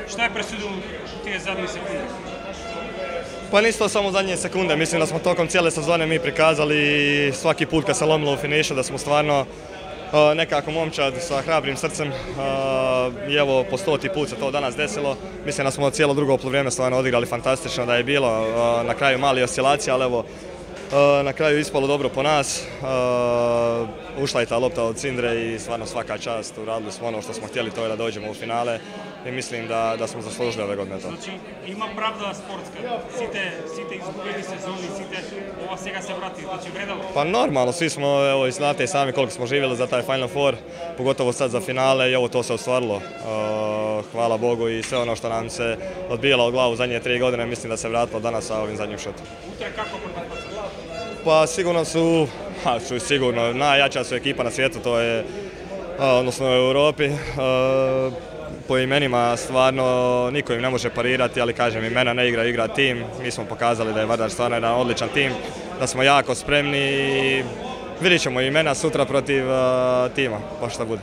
Šta je presudilo tije zadnje sekunde? Pa nisu to samo zadnje sekunde, mislim da smo tokom cijele sezone mi prikazali svaki put kad se lomilo u finišu da smo stvarno nekako momčad sa hrabrim srcem i evo po 100. put se to danas desilo. Mislim da smo cijelo drugo poluvrijeme stvarno odigrali fantastično, da je bilo na kraju mali oscilacija, ali evo na kraju ispalo dobro po nas. Ušla je ta lopta od Cindre i stvarno svaka čast, uradili smo ono što smo htjeli, to je da dođemo u finale i mislim da smo zaslužili ove godine to. Znači, ima pravda sportska, site izgubili sezoni, site ova svega se vrati, znači vredalo? Pa normalno, svi smo, evo, znate i sami koliko smo živjeli za taj Final Four, pogotovo sad za finale i ovo to se ostvarilo. Hvala Bogu i sve ono što nam se odbijalo od glavu zadnje 3 godine, mislim da se vratilo danas sa ovim zadnjim šutom. Utre kako protiv Barcelona? Pa sigurno sigurno, najjača su ekipa na svijetu, to je, odnosno u Europi. Po imenima stvarno niko im ne može parirati, ali kažem, imena ne igra tim. Mi smo pokazali da je Vardar stvarno jedan odličan tim, da smo jako spremni i vidjet ćemo imena sutra protiv tima, pa šta bude.